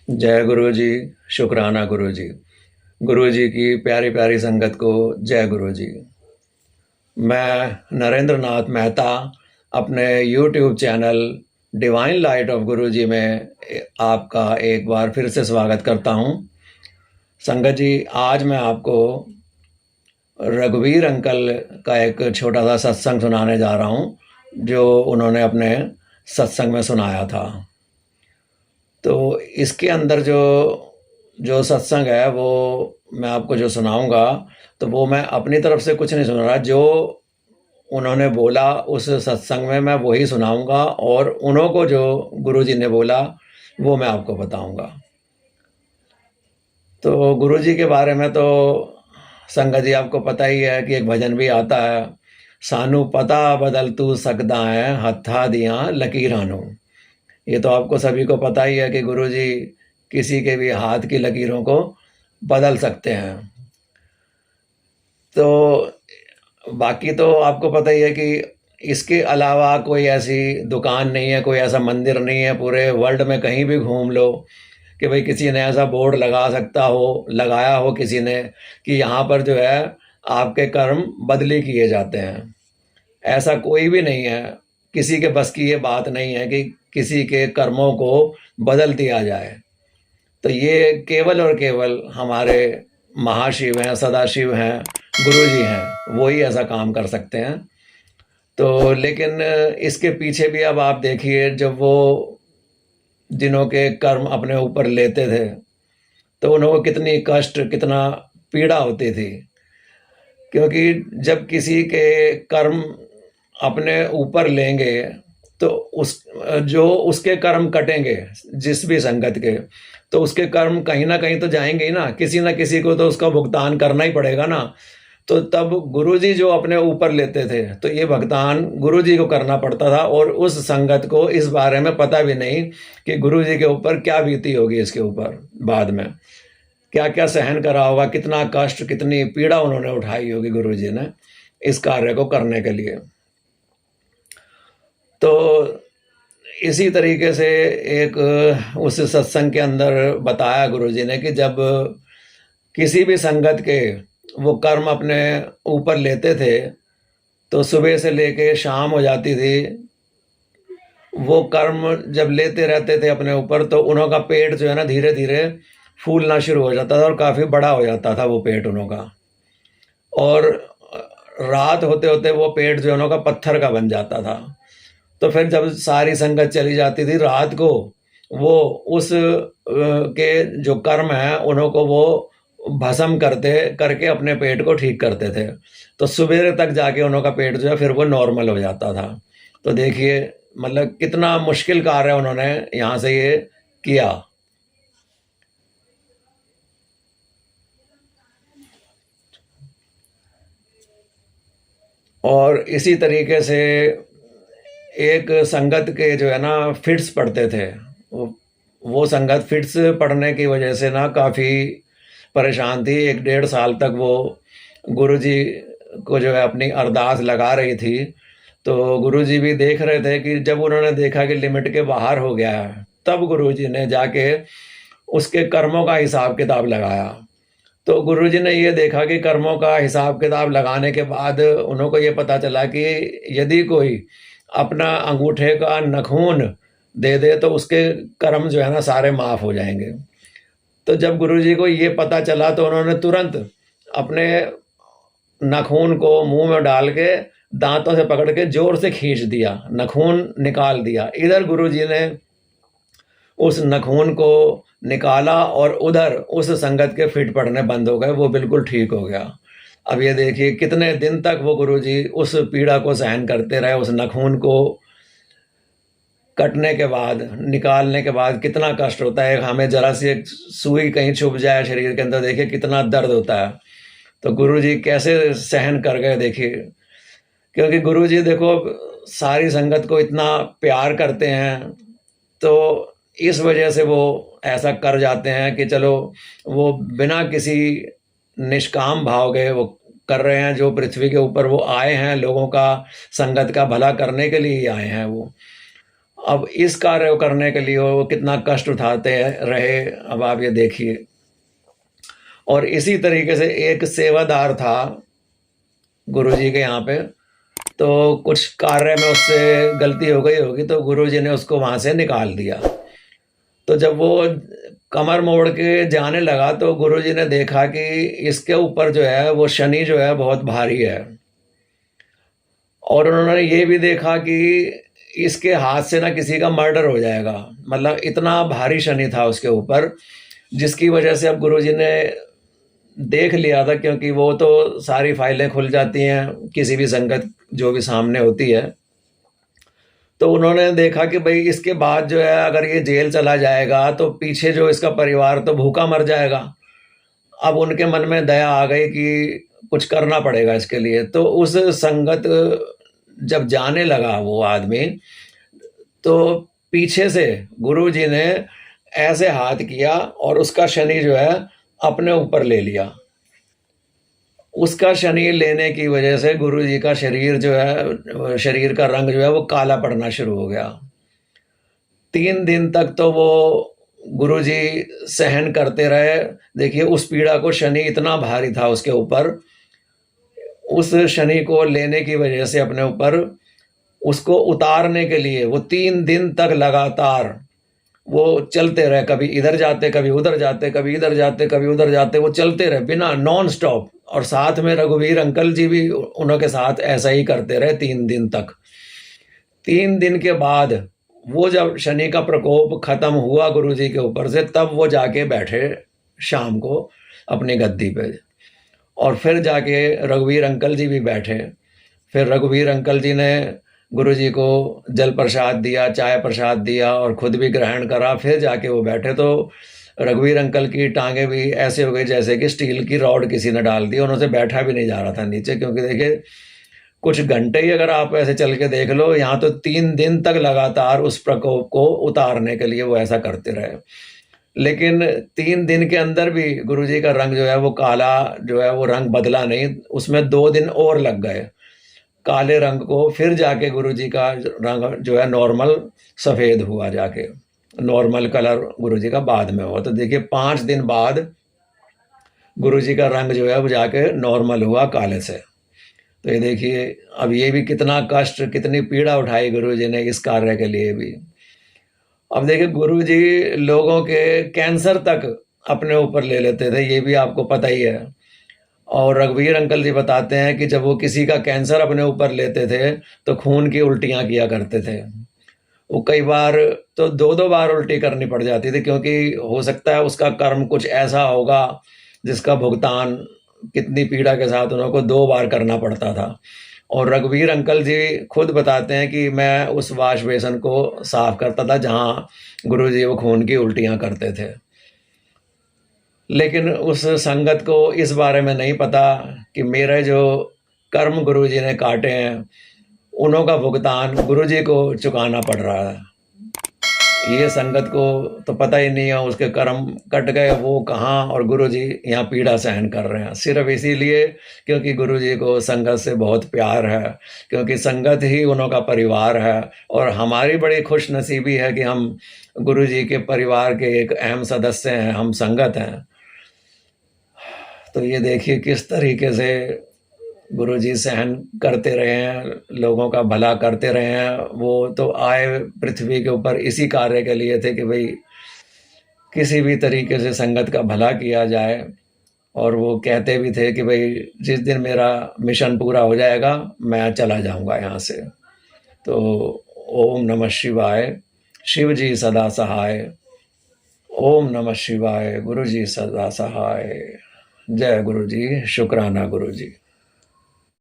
जय गुरु जी। शुक्राना गुरु जी। गुरु जी की प्यारी प्यारी संगत को जय गुरु जी। मैं नरेंद्र नाथ मेहता अपने YouTube channel divine light of गुरु जी में आपका एक बार फिर से स्वागत करता हूं। संगत जी, आज मैं आपको रघुवीर अंकल का एक छोटा सा सत्संग सुनाने जा रहा हूं, जो उन्होंने अपने सत्संग में सुनाया था। तो इसके अंदर जो जो सत्संग है वो मैं आपको जो सुनाऊंगा, तो वो मैं अपनी तरफ से कुछ नहीं सुना रहा। जो उन्होंने बोला उस सत्संग में मैं वही सुनाऊंगा, और उन्हों को जो गुरु जी ने बोला वो मैं आपको बताऊंगा। तो गुरु जी के बारे में तो संगत जी आपको पता ही है कि एक भजन भी आता है, सानू पता बदल तू सकदा है हत्था दियां लकीरां नू। ये तो आपको सभी को पता ही है कि गुरु जी किसी के भी हाथ की लकीरों को बदल सकते हैं। तो बाकी तो आपको पता ही है कि इसके अलावा कोई ऐसी दुकान नहीं है, कोई ऐसा मंदिर नहीं है पूरे वर्ल्ड में, कहीं भी घूम लो, कि भाई किसी ने ऐसा बोर्ड लगाया हो किसी ने कि यहाँ पर जो है आपके कर्म बदली किए जाते हैं। ऐसा कोई भी नहीं है। किसी के बस की ये बात नहीं है कि किसी के कर्मों को बदल दिया जाए। तो ये केवल और केवल हमारे महाशिव हैं, सदाशिव हैं, गुरु जी हैं, वो ही ऐसा काम कर सकते हैं। तो लेकिन इसके पीछे भी अब आप देखिए, जब वो जिनों के कर्म अपने ऊपर लेते थे तो उन्होंने कितनी कष्ट, कितना पीड़ा होती थी। क्योंकि जब किसी के कर्म अपने ऊपर लेंगे तो उस जो उसके कर्म कटेंगे, जिस भी संगत के, तो उसके कर्म कहीं ना कहीं तो जाएंगे ही ना किसी को तो उसका भुगतान करना ही पड़ेगा ना। तो तब गुरुजी जो अपने ऊपर लेते थे तो ये भुगतान गुरुजी को करना पड़ता था, और उस संगत को इस बारे में पता भी नहीं कि गुरुजी के ऊपर क्या बीती होगी, इसके ऊपर बाद में क्या क्या सहन करा होगा, कितना कष्ट, कितनी पीड़ा उन्होंने उठाई होगी गुरुजी ने इस कार्य को करने के लिए। तो इसी तरीके से एक उस सत्संग के अंदर बताया गुरुजी ने कि जब किसी भी संगत के वो कर्म अपने ऊपर लेते थे तो सुबह से लेके शाम हो जाती थी, वो कर्म जब लेते रहते थे अपने ऊपर, तो उन्हों का पेट जो है ना धीरे धीरे फूलना शुरू हो जाता था और काफ़ी बड़ा हो जाता था वो पेट उन्हों का। और रात होते होते वो पेट जो है उन्हों का पत्थर का बन जाता था। तो फिर जब सारी संगत चली जाती थी रात को, वो उस के जो कर्म है उन्हों को वो भस्म करते करके अपने पेट को ठीक करते थे। तो सवेरे तक जाके उन्हों का पेट जो है फिर वो नॉर्मल हो जाता था। तो देखिए मतलब कितना मुश्किल कार्य उन्होंने यहाँ से ये किया। और इसी तरीके से एक संगत के जो है ना फिट्स पड़ते थे। वो संगत फिट्स पड़ने की वजह से ना काफ़ी परेशान थी। 1 डेढ़ साल तक वो गुरुजी को जो है अपनी अरदास लगा रही थी। तो गुरुजी भी देख रहे थे कि जब उन्होंने देखा कि लिमिट के बाहर हो गया है, तब गुरुजी ने जाके उसके कर्मों का हिसाब किताब लगाया। तो गुरुजी ने ये देखा कि कर्मों का हिसाब किताब लगाने के बाद उन्हों को ये पता चला कि यदि कोई अपना अंगूठे का नखून दे दे तो उसके कर्म जो है ना सारे माफ़ हो जाएंगे। तो जब गुरुजी को ये पता चला तो उन्होंने तुरंत अपने नाखून को मुंह में डाल के दांतों से पकड़ के जोर से खींच दिया, नाखून निकाल दिया। इधर गुरुजी ने उस नाखून को निकाला और उधर उस संगत के फिट पड़ने बंद हो गए, वो बिल्कुल ठीक हो गया। अब ये देखिए कितने दिन तक वो गुरुजी उस पीड़ा को सहन करते रहे। उस नाखून को कटने के बाद, निकालने के बाद कितना कष्ट होता है। हमें जरा सी एक सुई कहीं छुप जाए शरीर के अंदर, देखिए कितना दर्द होता है। तो गुरुजी कैसे सहन कर गए देखिए। क्योंकि गुरुजी देखो सारी संगत को इतना प्यार करते हैं, तो इस वजह से वो ऐसा कर जाते हैं कि चलो वो बिना किसी निष्काम भाव के वो कर रहे हैं। जो पृथ्वी के ऊपर वो आए हैं, लोगों का, संगत का भला करने के लिए ही आए हैं वो। अब इस कार्य को करने के लिए वो कितना कष्ट उठाते रहे, अब आप ये देखिए। और इसी तरीके से एक सेवादार था गुरुजी के यहाँ पे, तो कुछ कार्य में उससे गलती हो गई होगी, तो गुरुजी ने उसको वहाँ से निकाल दिया। तो जब वो कमर मोड़ के जाने लगा तो गुरुजी ने देखा कि इसके ऊपर जो है वो शनि जो है बहुत भारी है। और उन्होंने ये भी देखा कि इसके हाथ से ना किसी का मर्डर हो जाएगा, मतलब इतना भारी शनि था उसके ऊपर, जिसकी वजह से अब गुरुजी ने देख लिया था, क्योंकि वो तो सारी फाइलें खुल जाती हैं किसी भी संगत जो भी सामने होती है। तो उन्होंने देखा कि भाई इसके बाद जो है अगर ये जेल चला जाएगा तो पीछे जो इसका परिवार तो भूखा मर जाएगा। अब उनके मन में दया आ गई कि कुछ करना पड़ेगा इसके लिए। तो उस संगत जब जाने लगा वो आदमी, तो पीछे से गुरुजी ने ऐसे हाथ किया और उसका शनि जो है अपने ऊपर ले लिया। उसका शनि लेने की वजह से गुरुजी का शरीर जो है, शरीर का रंग जो है वो काला पड़ना शुरू हो गया। 3 दिन तक तो वो गुरुजी सहन करते रहे। देखिए उस पीड़ा को, शनि इतना भारी था उसके ऊपर, उस शनि को लेने की वजह से अपने ऊपर, उसको उतारने के लिए वो 3 दिन तक लगातार वो चलते रहे। कभी इधर जाते, कभी उधर जाते, कभी इधर जाते, कभी उधर जाते, वो चलते रहे बिना नॉन स्टॉप। और साथ में रघुवीर अंकल जी भी उनके साथ ऐसा ही करते रहे 3 दिन तक। 3 दिन के बाद वो जब शनि का प्रकोप खत्म हुआ गुरुजी के ऊपर से, तब वो जाके बैठे शाम को अपनी गद्दी पे। और फिर जाके रघुवीर अंकल जी भी बैठे। फिर रघुवीर अंकल जी ने गुरुजी को जल प्रसाद दिया, चाय प्रसाद दिया और खुद भी ग्रहण करा। फिर जाके वो बैठे तो रघुवीर अंकल की टांगें भी ऐसे हो गई जैसे कि स्टील की रॉड किसी ने डाल दी। उनसे बैठा भी नहीं जा रहा था नीचे, क्योंकि देखिए कुछ घंटे ही अगर आप ऐसे चल के देख लो, यहाँ तो 3 दिन तक लगातार उस प्रकोप को उतारने के लिए वो ऐसा करते रहे। लेकिन 3 दिन के अंदर भी गुरुजी का रंग जो है वो काला जो है वो रंग बदला नहीं, उसमें 2 दिन और लग गए काले रंग को। फिर जाके गुरुजी का रंग जो है नॉर्मल सफ़ेद हुआ, जाके नॉर्मल कलर गुरुजी का बाद में हुआ। तो देखिए 5 दिन बाद गुरुजी का रंग जो है वो जाके नॉर्मल हुआ काले से। तो ये देखिए अब ये भी कितना कष्ट, कितनी पीड़ा उठाई गुरुजी ने इस कार्य के लिए भी। अब देखिए गुरुजी लोगों के कैंसर तक अपने ऊपर ले लेते थे, ये भी आपको पता ही है। और रघुवीर अंकल जी बताते हैं कि जब वो किसी का कैंसर अपने ऊपर लेते थे तो खून की उल्टियाँ किया करते थे। वो कई बार तो 2-2 बार उल्टी करनी पड़ जाती थी, क्योंकि हो सकता है उसका कर्म कुछ ऐसा होगा जिसका भुगतान कितनी पीड़ा के साथ उनको 2 बार करना पड़ता था। और रघुवीर अंकल जी खुद बताते हैं कि मैं उस वाश बेसन को साफ करता था जहाँ गुरुजी वो खून की उल्टियाँ करते थे। लेकिन उस संगत को इस बारे में नहीं पता कि मेरे जो कर्म गुरुजी ने काटे हैं उन्हों का भुगतान गुरुजी को चुकाना पड़ रहा है। ये संगत को तो पता ही नहीं है उसके कर्म कट गए वो कहाँ, और गुरुजी यहाँ पीड़ा सहन कर रहे हैं सिर्फ इसीलिए क्योंकि गुरुजी को संगत से बहुत प्यार है, क्योंकि संगत ही उन्हों का परिवार है। और हमारी बड़ी खुशनसीबी है कि हम गुरुजी के परिवार के एक अहम सदस्य हैं, हम संगत हैं। तो ये देखिए किस तरीके से गुरुजी सहन करते रहे हैं, लोगों का भला करते रहे हैं। वो तो आए पृथ्वी के ऊपर इसी कार्य के लिए थे कि भाई किसी भी तरीके से संगत का भला किया जाए। और वो कहते भी थे कि भाई जिस दिन मेरा मिशन पूरा हो जाएगा मैं चला जाऊंगा यहाँ से। तो ओम नमः शिवाय, शिव जी सदा सहाय। ओम नमः शिवाय, गुरु जी सदा सहाय। जय गुरु जी, शुक्राना गुरु जी।